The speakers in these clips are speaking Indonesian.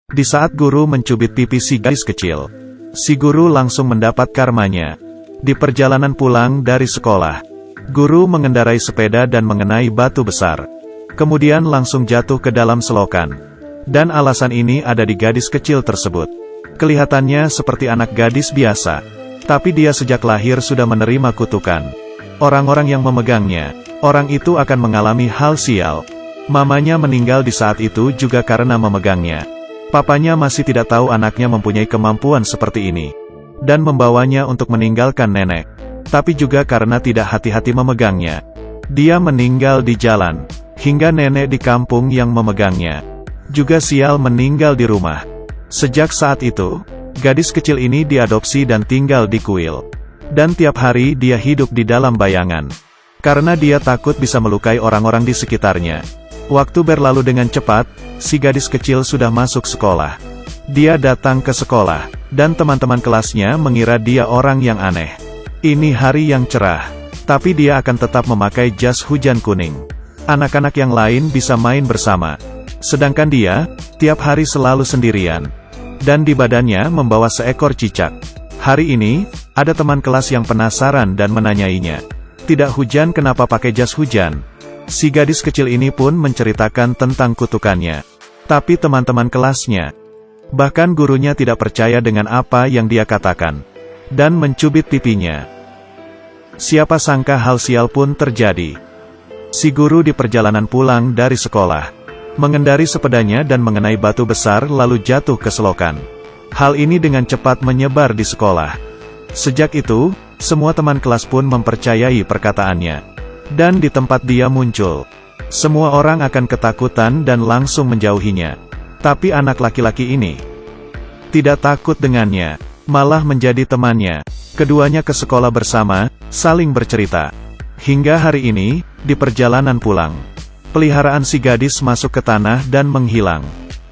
Di saat guru mencubit pipi si gadis kecil, si guru langsung mendapat karmanya. Di perjalanan pulang dari sekolah, guru mengendarai sepeda dan mengenai batu besar. Kemudian langsung jatuh ke dalam selokan. Dan alasan ini ada di gadis kecil tersebut. Kelihatannya seperti anak gadis biasa, tapi dia sejak lahir sudah menerima kutukan. Orang-orang yang memegangnya, orang itu akan mengalami hal sial. Mamanya meninggal di saat itu juga karena memegangnya. Papanya masih tidak tahu anaknya mempunyai kemampuan seperti ini, dan membawanya untuk meninggalkan nenek. Tapi juga karena tidak hati-hati memegangnya, dia meninggal di jalan, hingga nenek di kampung yang memegangnya juga sial meninggal di rumah. Sejak saat itu, gadis kecil ini diadopsi dan tinggal di kuil. Dan tiap hari dia hidup di dalam bayangan, karena dia takut bisa melukai orang-orang di sekitarnya. Waktu berlalu dengan cepat, si gadis kecil sudah masuk sekolah. Dia datang ke sekolah, dan teman-teman kelasnya mengira dia orang yang aneh. Ini hari yang cerah, tapi dia akan tetap memakai jas hujan kuning. Anak-anak yang lain bisa main bersama, sedangkan dia, tiap hari selalu sendirian. Dan di badannya membawa seekor cicak. Hari ini, ada teman kelas yang penasaran dan menanyainya, "Tidak hujan, kenapa pakai jas hujan?" Si gadis kecil ini pun menceritakan tentang kutukannya. Tapi teman-teman kelasnya, bahkan gurunya tidak percaya dengan apa yang dia katakan, dan mencubit pipinya. Siapa sangka hal sial pun terjadi. Si guru di perjalanan pulang dari sekolah, mengendari sepedanya dan mengenai batu besar lalu jatuh ke selokan. Hal ini dengan cepat menyebar di sekolah. Sejak itu, semua teman kelas pun mempercayai perkataannya. Dan di tempat dia muncul, semua orang akan ketakutan dan langsung menjauhinya. Tapi anak laki-laki ini tidak takut dengannya, malah menjadi temannya. Keduanya ke sekolah bersama, saling bercerita. Hingga hari ini, di perjalanan pulang, peliharaan si gadis masuk ke tanah dan menghilang.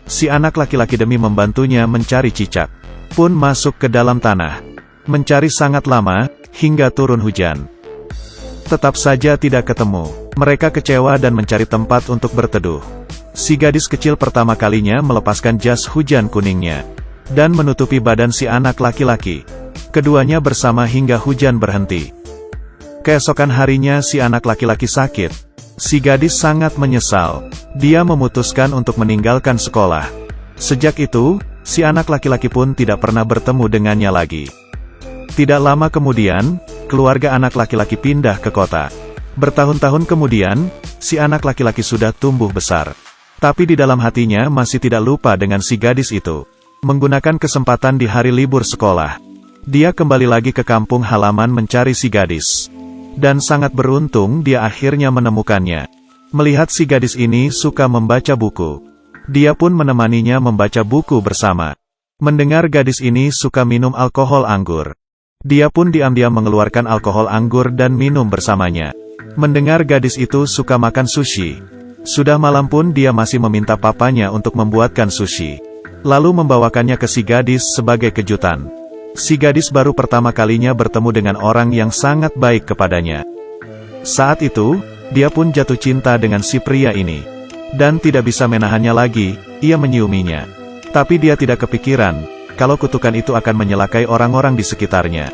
Si anak laki-laki demi membantunya mencari cicak, pun masuk ke dalam tanah. Mencari sangat lama, hingga turun hujan. Tetap saja tidak ketemu. Mereka kecewa dan mencari tempat untuk berteduh. Si gadis kecil pertama kalinya melepaskan jas hujan kuningnya, dan menutupi badan si anak laki-laki. Keduanya bersama hingga hujan berhenti. Keesokan harinya si anak laki-laki sakit. Si gadis sangat menyesal. Dia memutuskan untuk meninggalkan sekolah. Sejak itu, si anak laki-laki pun tidak pernah bertemu dengannya lagi. Tidak lama kemudian, keluarga anak laki-laki pindah ke kota. Bertahun-tahun kemudian, si anak laki-laki sudah tumbuh besar. Tapi di dalam hatinya masih tidak lupa dengan si gadis itu. Menggunakan kesempatan di hari libur sekolah, dia kembali lagi ke kampung halaman mencari si gadis. Dan sangat beruntung dia akhirnya menemukannya. Melihat si gadis ini suka membaca buku, dia pun menemaninya membaca buku bersama. Mendengar gadis ini suka minum alkohol anggur, dia pun diam-diam mengeluarkan alkohol anggur dan minum bersamanya. Mendengar gadis itu suka makan sushi, sudah malam pun dia masih meminta papanya untuk membuatkan sushi, lalu membawakannya ke si gadis sebagai kejutan. Si gadis baru pertama kalinya bertemu dengan orang yang sangat baik kepadanya. Saat itu, dia pun jatuh cinta dengan si pria ini. Dan tidak bisa menahannya lagi, ia menyiuminya. Tapi dia tidak kepikiran kalau kutukan itu akan menyelakai orang-orang di sekitarnya.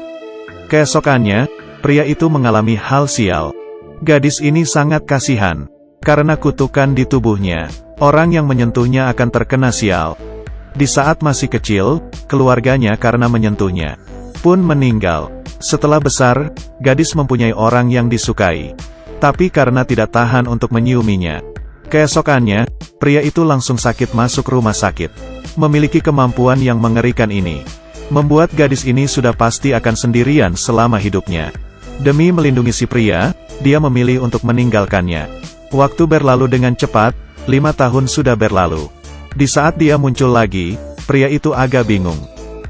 Keesokannya, pria itu mengalami hal sial. Gadis ini sangat kasihan, karena kutukan di tubuhnya. Orang yang menyentuhnya akan terkena sial. Di saat masih kecil, keluarganya karena menyentuhnya pun meninggal. Setelah besar, gadis mempunyai orang yang disukai. Tapi karena tidak tahan untuk menyiuminya, keesokannya, pria itu langsung sakit masuk rumah sakit. Memiliki kemampuan yang mengerikan ini, membuat gadis ini sudah pasti akan sendirian selama hidupnya. Demi melindungi si pria, dia memilih untuk meninggalkannya. Waktu berlalu dengan cepat, 5 tahun sudah berlalu. Di saat dia muncul lagi, pria itu agak bingung.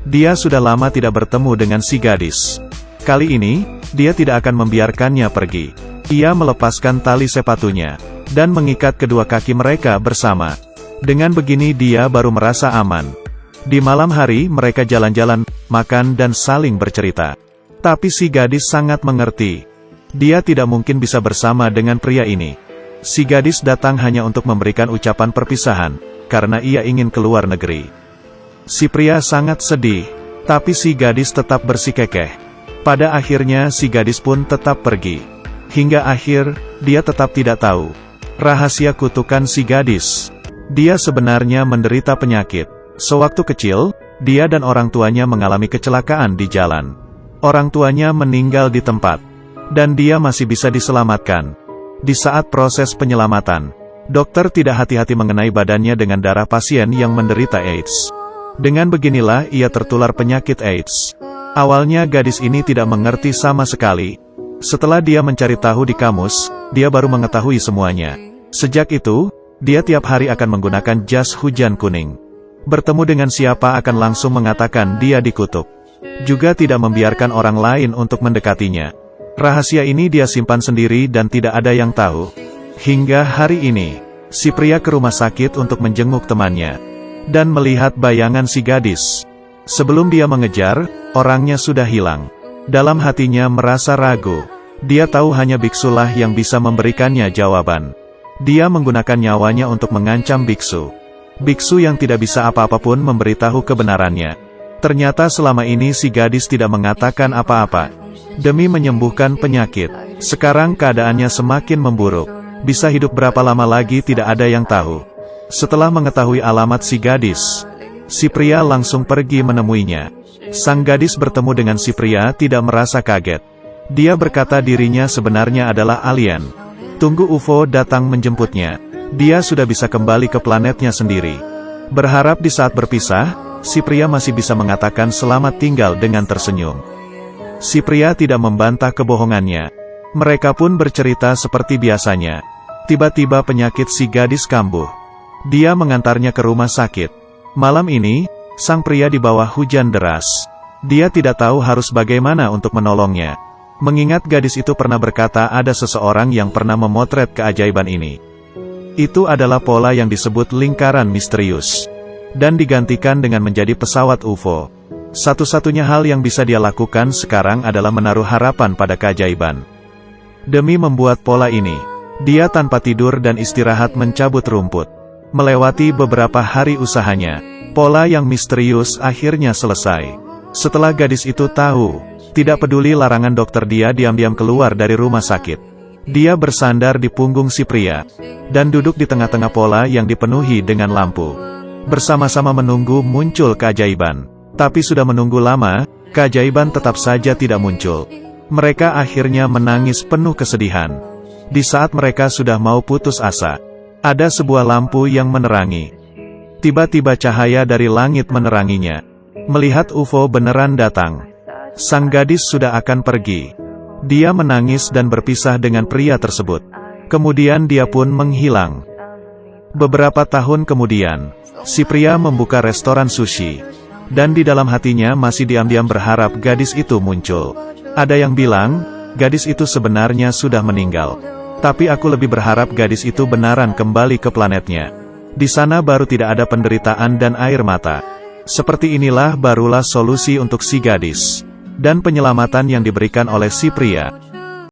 Dia sudah lama tidak bertemu dengan si gadis. Kali ini, dia tidak akan membiarkannya pergi. Ia melepaskan tali sepatunya, dan mengikat kedua kaki mereka bersama. Dengan begini dia baru merasa aman. Di malam hari mereka jalan-jalan, makan dan saling bercerita. Tapi si gadis sangat mengerti. Dia tidak mungkin bisa bersama dengan pria ini. Si gadis datang hanya untuk memberikan ucapan perpisahan, karena ia ingin keluar negeri. Si pria sangat sedih, tapi si gadis tetap bersikukuh. Pada akhirnya si gadis pun tetap pergi. Hingga akhir, dia tetap tidak tahu rahasia kutukan si gadis. Dia sebenarnya menderita penyakit. Sewaktu kecil, dia dan orang tuanya mengalami kecelakaan di jalan. Orang tuanya meninggal di tempat, dan dia masih bisa diselamatkan. Di saat proses penyelamatan, dokter tidak hati-hati mengenai badannya dengan darah pasien yang menderita AIDS. Dengan beginilah ia tertular penyakit AIDS. Awalnya gadis ini tidak mengerti sama sekali. Setelah dia mencari tahu di kamus, dia baru mengetahui semuanya. Sejak itu, dia tiap hari akan menggunakan jas hujan kuning. Bertemu dengan siapa akan langsung mengatakan dia dikutuk. Juga tidak membiarkan orang lain untuk mendekatinya. Rahasia ini dia simpan sendiri dan tidak ada yang tahu. Hingga hari ini, si pria ke rumah sakit untuk menjenguk temannya dan melihat bayangan si gadis. Sebelum dia mengejar, orangnya sudah hilang. Dalam hatinya merasa ragu. Dia tahu hanya biksulah yang bisa memberikannya jawaban. Dia menggunakan nyawanya untuk mengancam biksu. Biksu yang tidak bisa apa-apa pun memberitahu kebenarannya. Ternyata selama ini si gadis tidak mengatakan apa-apa. Demi menyembuhkan penyakit, sekarang keadaannya semakin memburuk. Bisa hidup berapa lama lagi tidak ada yang tahu. Setelah mengetahui alamat si gadis, si pria langsung pergi menemuinya. Sang gadis bertemu dengan si pria tidak merasa kaget. Dia berkata dirinya sebenarnya adalah alien. Tunggu UFO datang menjemputnya. Dia sudah bisa kembali ke planetnya sendiri. Berharap di saat berpisah, si pria masih bisa mengatakan selamat tinggal dengan tersenyum. Si pria tidak membantah kebohongannya. Mereka pun bercerita seperti biasanya. Tiba-tiba penyakit si gadis kambuh. Dia mengantarnya ke rumah sakit. Malam ini, sang pria di bawah hujan deras. Dia tidak tahu harus bagaimana untuk menolongnya. Mengingat gadis itu pernah berkata ada seseorang yang pernah memotret keajaiban ini. Itu adalah pola yang disebut lingkaran misterius. Dan digantikan dengan menjadi pesawat UFO. Satu-satunya hal yang bisa dia lakukan sekarang adalah menaruh harapan pada keajaiban. Demi membuat pola ini, dia tanpa tidur dan istirahat mencabut rumput. Melewati beberapa hari usahanya, pola yang misterius akhirnya selesai. Setelah gadis itu tahu, tidak peduli larangan dokter, dia diam-diam keluar dari rumah sakit. Dia bersandar di punggung si pria, dan duduk di tengah-tengah pola yang dipenuhi dengan lampu. Bersama-sama menunggu muncul keajaiban. Tapi sudah menunggu lama, keajaiban tetap saja tidak muncul. Mereka akhirnya menangis penuh kesedihan. Di saat mereka sudah mau putus asa, ada sebuah lampu yang menerangi. Tiba-tiba cahaya dari langit meneranginya. Melihat UFO beneran datang, sang gadis sudah akan pergi. Dia menangis dan berpisah dengan pria tersebut. Kemudian dia pun menghilang. Beberapa tahun kemudian, si pria membuka restoran sushi. Dan di dalam hatinya masih diam-diam berharap gadis itu muncul. Ada yang bilang, gadis itu sebenarnya sudah meninggal. Tapi aku lebih berharap gadis itu benaran kembali ke planetnya. Di sana baru tidak ada penderitaan dan air mata. Seperti inilah barulah solusi untuk si gadis. Dan penyelamatan yang diberikan oleh si pria.